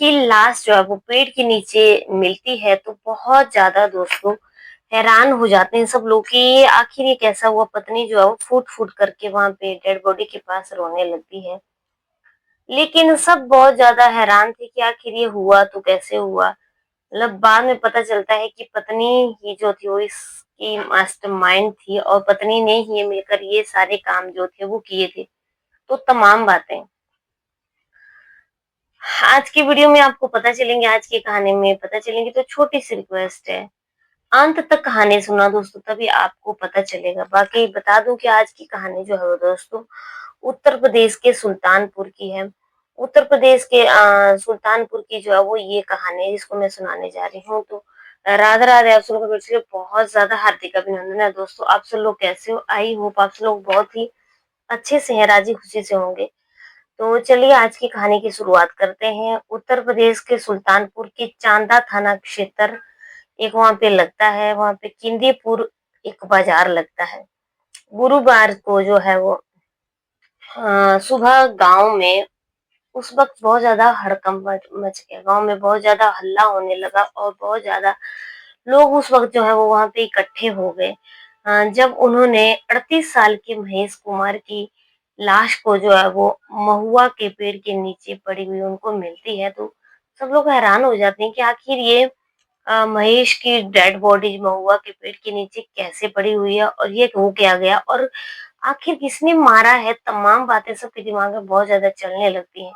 की लाश जो है वो पेड़ के नीचे मिलती है तो बहुत ज़्यादा दोस्तों हैरान हो जाते हैं सब लोग कि ये आखिर ये कैसा हुआ। पत्नी जो है वो फूट-फूट करके वहाँ पे डेड बॉडी के पास रोने लगती है। लेकिन सब बहुत ज़्यादा हैरान थे कि आखिर ये हुआ तो कैसे हुआ? मतलब बाद में पता चलता है कि पत्नी ही जो थी वो इसकी मास्टरमाइंड थी और पत्नी ने ही मिलकर ये सारे काम जो थे वो किए थे। तो तमाम बातें आज की वीडियो में आपको पता चलेंगी, आज की कहानी में पता चलेंगी। तो छोटी-सी रिक्वेस्ट है, अंत तक कहानी सुनना दोस्तों, तभी आपको पता चलेगा। बाकी बता दूँ कि आज की कहानी जो है वो दोस्तों उत्तर प्रदेश के सुल्तानपुर की है। उत्तर प्रदेश के सुल्तानपुर की जो है वो ये कहानी है जिसको मैं सुनाने जा रही हूँ। तो राधे-राधे, आप सब लोगों को फिर से बहुत ज़्यादा हार्दिक अभिनंदन है दोस्तों। आप सब लोग कैसे हो? आई होप आप सब लोग बहुत ही अच्छे से हैं, राज़ी-खुशी से होंगे। तो चलिए आज की कहानी की शुरुआत करते हैं। उत्तर प्रदेश के सुल्तानपुर के चांदा थाना क्षेत्र एक वहाँ पे लगता है, वहाँ पे किंदीपुर एक बाजार लगता है। गुरुवार को जो है वो सुबह गाँव में उस वक़्त बहुत ज़्यादा हड़कंप मच मच गया। गाँव में बहुत ज़्यादा हल्ला होने लगा और बहुत ज़्यादा लोग उस वक़्त जो है वो वहाँ पे इकट्ठे हो गए। जब उन्होंने 38 साल के महेश कुमार की लाश को जो है वो महुआ के पेड़ के नीचे पड़ी हुई उनको मिलती है, तो सब लोग हैरान हो जाते हैं कि आखिर ये महेश की डेड बॉडी महुआ के पेड़ के नीचे कैसे पड़ी हुई है और ये हो क्या गया और आखिर किसने मारा है? तमाम बातें सबके दिमाग में बहुत ज़्यादा चलने लगती हैं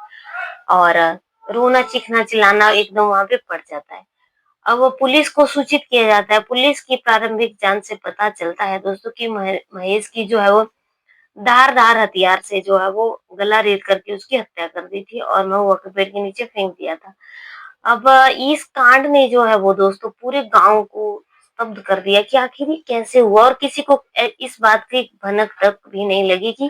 और रोना, चीखना, चिल्लाना एकदम वहाँ पे पड़ जाता है। अब वो पुलिस को सूचित किया जाता है। पुलिस की प्रारंभिक जाँच से पता चलता है दोस्तों कि महेश की जो है वो धारदार हथियार से जो है वो गला रेत करके उसकी हत्या कर दी थी और महुआ के पेड़ के नीचे फेंक दिया था। अब इस कांड ने जो है वो दोस्तों पूरे गाँव को स्तब्ध कर दिया कि आखिर ये कैसे हुआ और किसी को इस बात की भनक तक भी नहीं लगी कि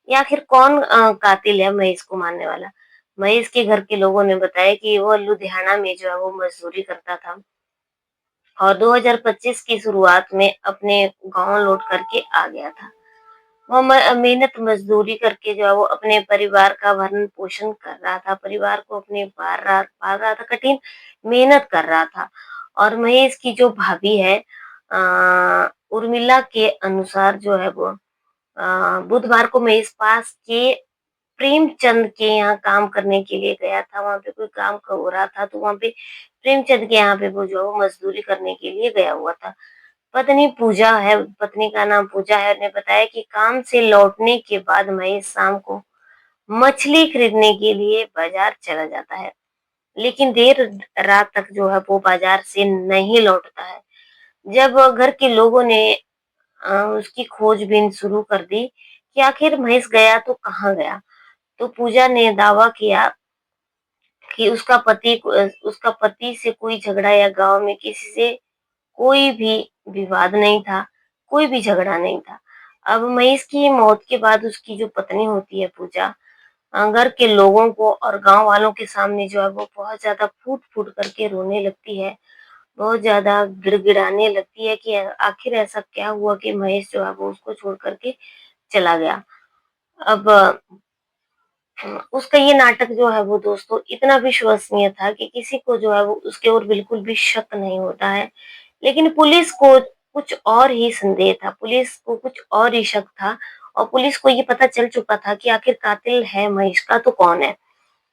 ये आखिर कौन कातिल है महेश को मारने वाला। महेश के घर के लोगों ने बताया कि वो लुधियाना में जो है वो मज़दूरी करता था और 2025 की शुरुआत में अपने गाँव लौट करके आ गया था। वो मेहनत मज़दूरी करके जो है वो अपने परिवार का भरण-पोषण कर रहा था, परिवार को अपने पाल रहा था, कठिन मेहनत कर रहा था। और महेश की जो भाभी है उर्मिला के अनुसार जो है वो बुधवार को महेश पास के प्रेमचंद के यहाँ काम करने के लिए गया था। वहाँ पे कोई काम हो रहा था तो वहाँ पे प्रेमचंद के यहाँ पे वो जो है वो मज़दूरी करने के लिए गया हुआ था। पत्नी पूजा है, पत्नी का नाम पूजा है, ने बताया कि काम से लौटने के बाद महेश शाम को मछली खरीदने के लिए बाजार चला जाता है, लेकिन देर रात तक जो है वो बाजार से नहीं लौटता है। जब घर के लोगों ने उसकी खोजबीन शुरू कर दी कि आखिर महेश गया तो कहाँ गया, तो पूजा ने दावा किया कि उसका पति से कोई झगड़ा या गाँव में किसी से कोई भी विवाद नहीं था, कोई भी झगड़ा नहीं था। अब महेश की मौत के बाद उसकी जो पत्नी होती है पूजा घर के लोगों को और गाँव वालों के सामने जो है वो बहुत ज़्यादा फूट-फूट करके रोने लगती है। बहुत ज़्यादा गिड़गिड़ाने लगती है कि आखिर ऐसा क्या हुआ कि महेश जो है वो उसको छोड़ कर के चला गया। अब उसका ये नाटक जो है वो दोस्तों इतना विश्वसनीय था कि किसी को जो है वो उसके ओर बिल्कुल भी शक नहीं होता है। लेकिन पुलिस को कुछ और ही संदेह था, पुलिस को कुछ और ही शक था और पुलिस को ये पता चल चुका था कि आखिर कातिल है महेश का तो कौन है।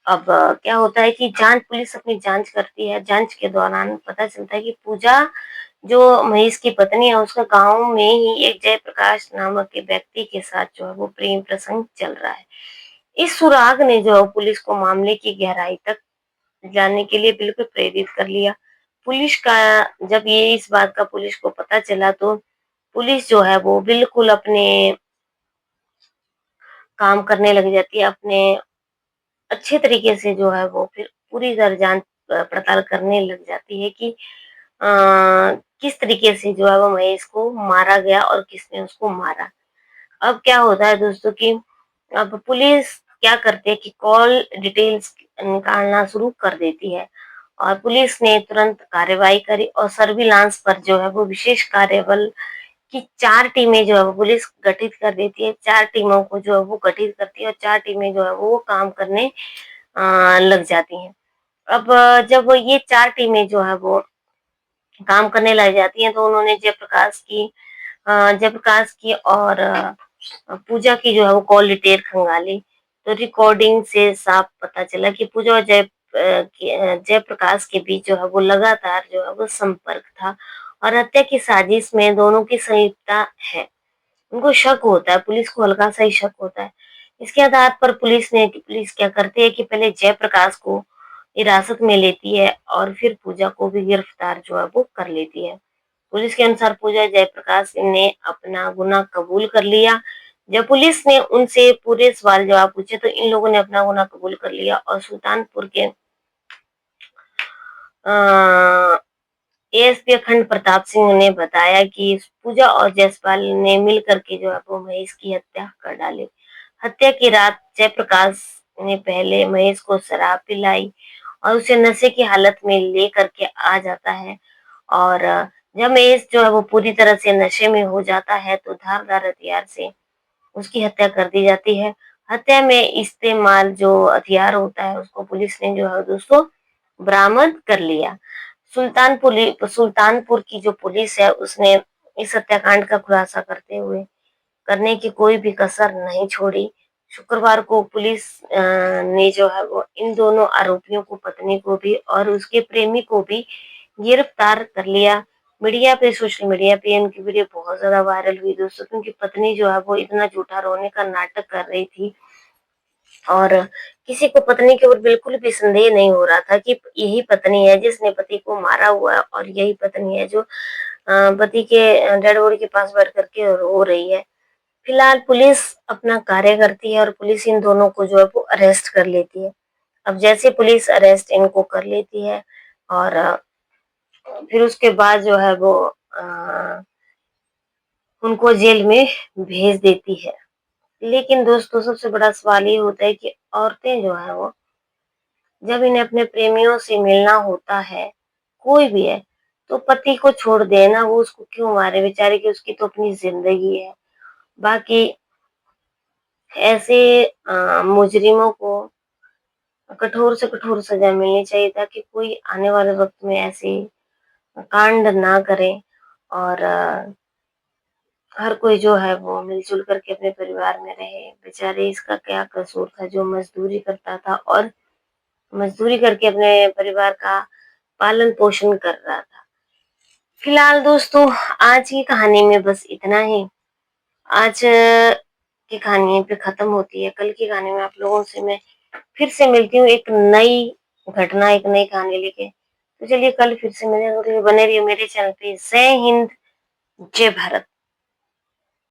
अब क्या होता है कि पुलिस अपनी जाँच करती है, जाँच के दौरान पता चलता है कि पूजा जो महेश की पत्नी है उसका गाँव में ही एक जयप्रकाश नामक के व्यक्ति के साथ जो है वो प्रेम प्रसंग चल रहा है। इस सुराग ने जो है पुलिस को मामले की गहराई तक जानने के लिए बिल्कुल प्रेरित कर लिया। पुलिस का जब ये इस बात का पुलिस को पता चला तो पुलिस जो है वो बिल्कुल अपने काम करने लग जाती है, अपने अच्छे तरीके से जो है वो फिर पूरी तरह जाँच पड़ताल करने लग जाती है कि किस तरीके से जो है वो महेश को मारा गया और किसने उसको मारा। अब क्या होता है दोस्तों कि अब पुलिस क्या करती है कि कॉल डिटेल्स निकालना शुरू कर देती है और पुलिस ने तुरंत कार्रवाई करी और सर्विलांस पर जो है वो विशेष कार्यबल की 4 टीमें जो है वो पुलिस गठित कर देती है। 4 टीमों को जो है वो गठित करती है और 4 टीमें जो है वो काम करने लग जाती हैं। अब जब ये 4 टीमें जो है वो काम करने लग जाती हैं, तो उन्होंने जयप्रकाश की और पूजा की जो है वो कॉल डिटेल खंगाली। तो रिकॉर्डिंग से साफ पता चला कि पूजा और जयप्रकाश के बीच जो है वो लगातार जो है वो संपर्क था और हत्या की साजिश में दोनों की संलिप्तता है। उनको शक होता है, पुलिस को हल्का सा ही शक होता है। इसके आधार पर पुलिस क्या करती है कि पहले जयप्रकाश को हिरासत में लेती है और फिर पूजा को भी गिरफ्तार जो है वो कर लेती है। पुलिस के अनुसार पूजा जयप्रकाश ने अपना गुनाह कबूल कर लिया। जब पुलिस ने उनसे पूरे सवाल जवाब पूछे तो इन लोगों ने अपना गुनाह कबूल कर लिया और सुल्तानपुर के एएसपी अखंड प्रताप सिंह ने बताया कि पूजा और जयसपाल ने मिल करके जो है वो महेश की हत्या कर डाली। हत्या की रात जयप्रकाश ने पहले महेश को शराब पिलाई और उसे नशे की हालत में ले करके आ जाता है और जब महेश जो है वो पूरी तरह से नशे में हो जाता है तो धारदार हथियार से उसकी हत्या कर दी जाती है। हत्या में इस्तेमाल जो हथियार होता है उसको पुलिस ने जो है दोस्तों बरामद कर लिया। सुल्तानपुर की जो पुलिस है उसने इस हत्याकांड का खुलासा करने की कोई भी कसर नहीं छोड़ी। शुक्रवार को पुलिस ने जो है वो इन दोनों आरोपियों को, पत्नी को भी और उसके प्रेमी को भी गिरफ्तार कर लिया। सोशल मीडिया पे इनकी वीडियो बहुत ज्यादा वायरल हुई दोस्तों, क्योंकि पत्नी जो है वो इतना झूठा रोने का नाटक कर रही थी और किसी को पत्नी के ऊपर बिल्कुल भी संदेह नहीं हो रहा था कि यही पत्नी है जिसने पति को मारा हुआ है और यही पत्नी है जो पति के डेड बॉडी के पास बैठ करके रो रही है। फिलहाल पुलिस अपना कार्य करती है और पुलिस इन दोनों को जो है वो अरेस्ट कर लेती है। अब जैसे पुलिस अरेस्ट इनको कर लेती है और फिर उसके बाद जो है वो अ, उनको जेल में भेज देती है। लेकिन दोस्तों सबसे बड़ा सवाल ये होता है कि औरतें जो है वो जब इन्हें अपने प्रेमियों से मिलना होता है, कोई भी है, तो पति को छोड़ देना, वो उसको क्यों मारे बेचारे की, उसकी तो अपनी जिंदगी है। बाकी ऐसे मुजरिमों को कठोर से कठोर सजा मिलनी चाहिए ताकि कोई आने वाले वक्त में ऐसे कांड ना करे और हर कोई जो है वो मिलजुल करके अपने परिवार में रहे। बेचारे इसका क्या कसूर था जो मजदूरी करता था और मजदूरी करके अपने परिवार का पालन पोषण कर रहा था। फिलहाल दोस्तों आज की कहानी में बस इतना ही। आज की कहानी यहीं पे खत्म होती है। कल की कहानी में आप लोगों से मैं फिर से मिलती हूँ एक नई घटना, एक नई कहानी लेके। तो चलिए कल फिर से मिलेंगे, बने रहिए मेरे चैनल पे। जय हिंद, जय भारत।